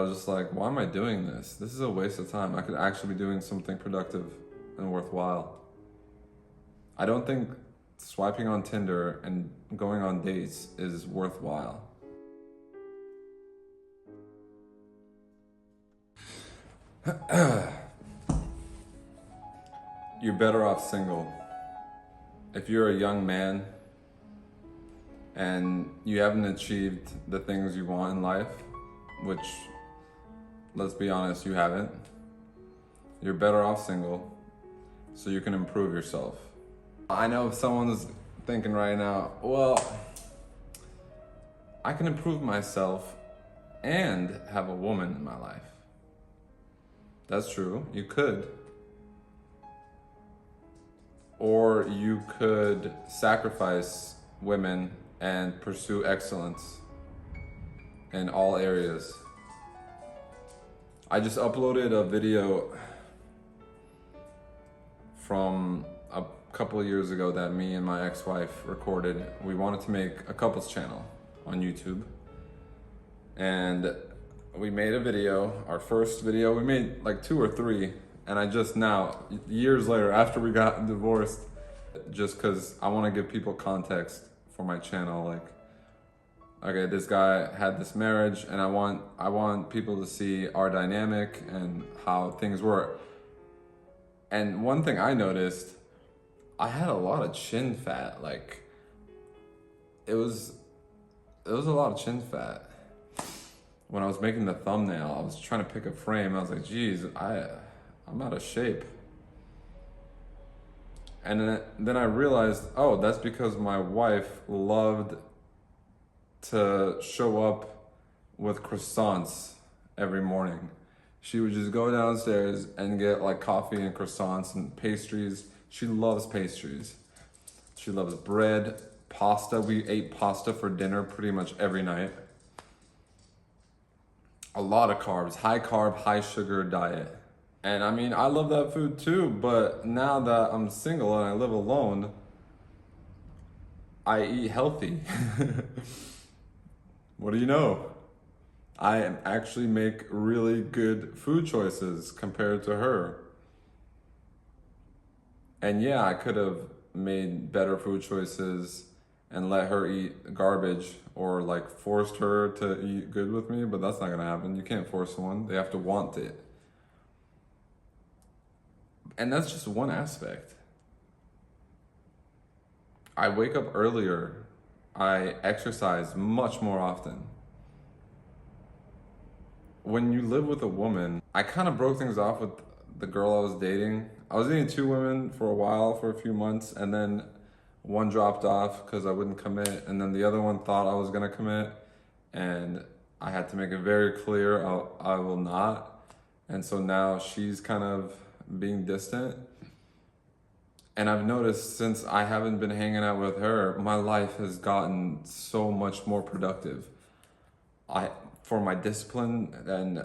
I was just like, why am I doing this? This is a waste of time. I could actually be doing something productive and worthwhile. I don't think swiping on Tinder and going on dates is worthwhile. You're better off single. If you're a young man and you haven't achieved the things you want in life, which, let's be honest, you haven't, you're better off single so you can improve yourself. I know if someone's thinking right now, well, I can improve myself and have a woman in my life. That's true, you could. Or you could sacrifice women and pursue excellence in all areas. I just uploaded a video from a couple of years ago that me and my ex-wife recorded. We wanted to make a couples channel on YouTube. And we made a video, our first video. We made like 2 or 3. And I just now, years later, after we got divorced, just because I want to give people context for my channel, like, okay, this guy had this marriage, and I want people to see our dynamic and how things were. And one thing I noticed, I had a lot of chin fat. Like, it was a lot of chin fat. When I was making the thumbnail, I was trying to pick a frame. I was like, geez, I'm out of shape. And then I realized, oh, that's because my wife loved to show up with croissants every morning. She would just go downstairs and get like coffee and croissants and pastries. She loves pastries. She loves bread, pasta. We ate pasta for dinner pretty much every night. A lot of carbs, high carb, high sugar diet. And I mean, I love that food too, but now that I'm single and I live alone, I eat healthy. What do you know? I actually make really good food choices compared to her. And yeah, I could have made better food choices and let her eat garbage or like forced her to eat good with me, but that's not gonna happen. You can't force someone, they have to want it. And that's just one aspect. I wake up earlier. I exercise much more often. When you live with a woman, I kind of broke things off with the girl I was dating. I was dating 2 women for a while, for a few months, and then one dropped off because I wouldn't commit, and then the other one thought I was gonna commit, and I had to make it very clear I will not. And so now she's kind of being distant. And I've noticed since I haven't been hanging out with her, my life has gotten so much more productive. For my discipline and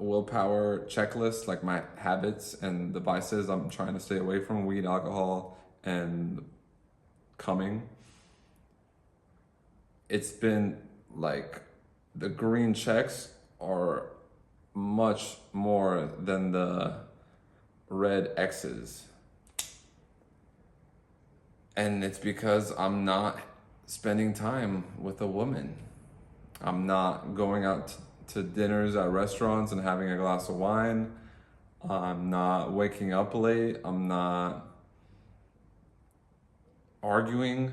willpower checklist, like my habits and the vices I'm trying to stay away from, weed, alcohol, and coming. It's been like the green checks are much more than the red X's. And it's because I'm not spending time with a woman. I'm not going out to dinners at restaurants and having a glass of wine. I'm not waking up late. I'm not arguing.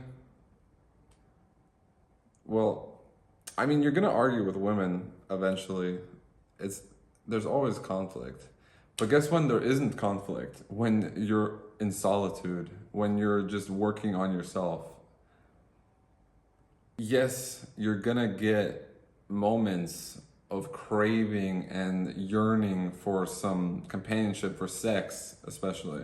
Well, I mean, you're gonna argue with women eventually. There's always conflict. But guess when there isn't conflict? When you're in solitude, when you're just working on yourself. Yes, you're gonna get moments of craving and yearning for some companionship, for sex especially.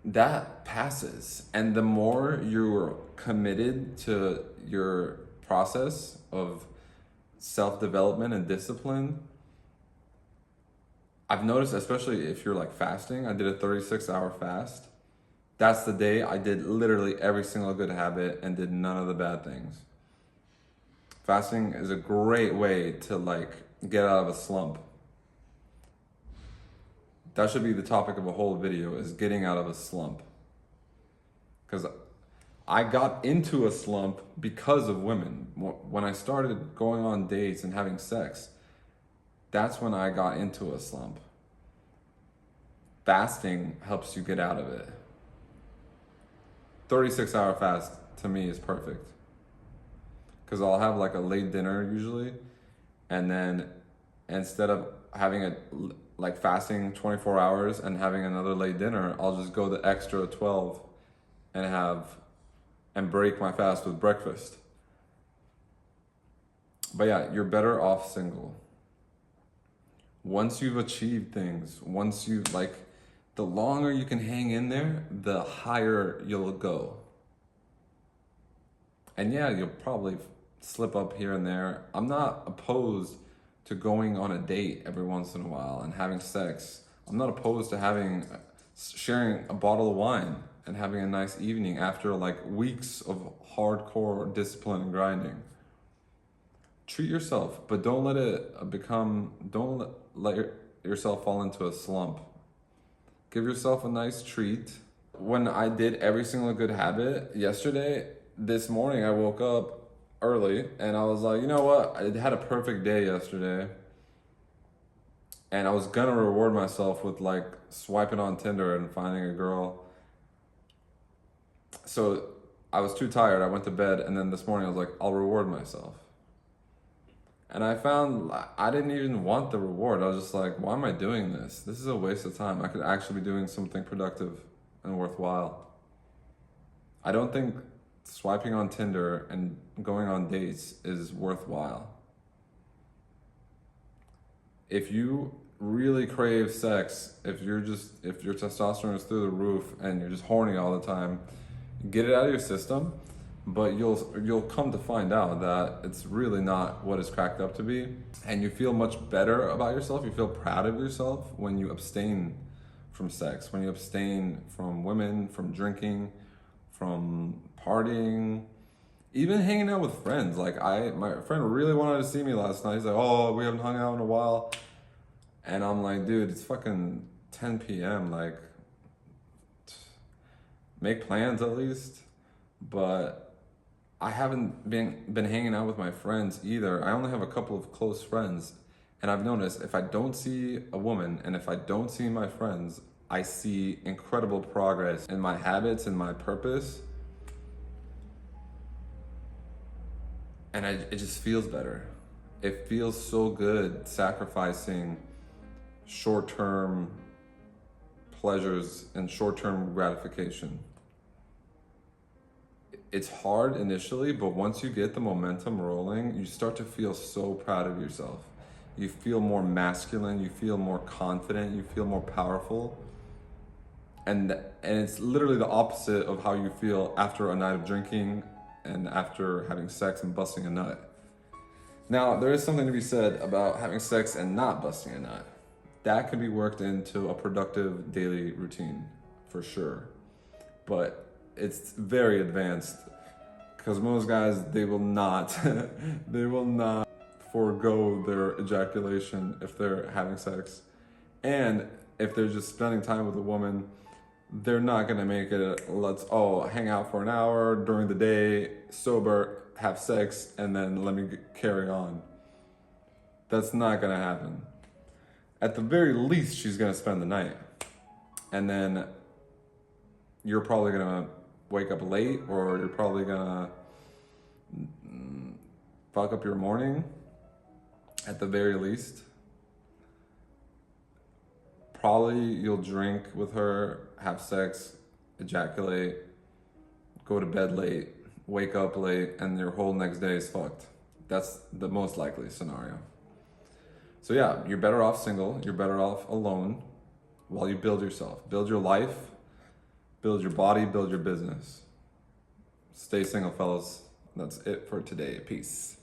That passes. And the more you're committed to your process of self-development and discipline, I've noticed, especially if you're like fasting, I did a 36-hour fast. That's the day I did literally every single good habit and did none of the bad things. Fasting is a great way to like get out of a slump. That should be the topic of a whole video, is getting out of a slump. Because I got into a slump because of women. When I started going on dates and having sex, that's when I got into a slump. Fasting helps you get out of it. 36-hour fast to me is perfect. Because I'll have like a late dinner usually, and then instead of having a like fasting 24 hours and having another late dinner, I'll just go the extra 12 and break my fast with breakfast. But yeah, you're better off single. Once you've achieved things, the longer you can hang in there, the higher you'll go. And yeah, you'll probably slip up here and there. I'm not opposed to going on a date every once in a while and having sex. I'm not opposed to sharing a bottle of wine and having a nice evening after like weeks of hardcore discipline and grinding. Treat yourself, but don't let yourself fall into a slump. Give yourself a nice treat. When I did every single good habit this morning I woke up early and I was like, you know what? I had a perfect day yesterday. And I was gonna reward myself with like swiping on Tinder and finding a girl. So I was too tired. I went to bed, and then this morning I was like, I'll reward myself. And I found I didn't even want the reward. I was just like, why am I doing this? This is a waste of time. I could actually be doing something productive and worthwhile. I don't think swiping on Tinder and going on dates is worthwhile. If you really crave sex, if your testosterone is through the roof and you're just horny all the time, get it out of your system. But you'll come to find out that it's really not what it's cracked up to be. And you feel much better about yourself. You feel proud of yourself when you abstain from sex, when you abstain from women, from drinking, from partying, even hanging out with friends. Like my friend really wanted to see me last night. He's like, oh, we haven't hung out in a while. And I'm like, dude, it's fucking 10 p.m. Like, make plans at least. But I haven't been hanging out with my friends either. I only have a couple of close friends. And I've noticed if I don't see a woman and if I don't see my friends, I see incredible progress in my habits and my purpose. And it just feels better. It feels so good sacrificing short-term pleasures and short-term gratification. It's hard initially, but once you get the momentum rolling, you start to feel so proud of yourself. You feel more masculine, you feel more confident, you feel more powerful. And it's literally the opposite of how you feel after a night of drinking and after having sex and busting a nut. Now, there is something to be said about having sex and not busting a nut. That can be worked into a productive daily routine, for sure. But it's very advanced, because most guys, they will not forego their ejaculation if they're having sex. And if they're just spending time with a woman, they're not gonna make it let's hang out for an hour during the day, sober, have sex, and then let me carry on. That's not gonna happen. At the very least, she's gonna spend the night. And then you're probably gonna wake up late, or you're probably gonna fuck up your morning at the very least. Probably you'll drink with her, have sex, ejaculate, go to bed late, wake up late, and your whole next day is fucked. That's the most likely scenario. So yeah, you're better off single, you're better off alone while you build yourself. Build your life, build your body, build your business. Stay single, fellas. That's it for today. Peace.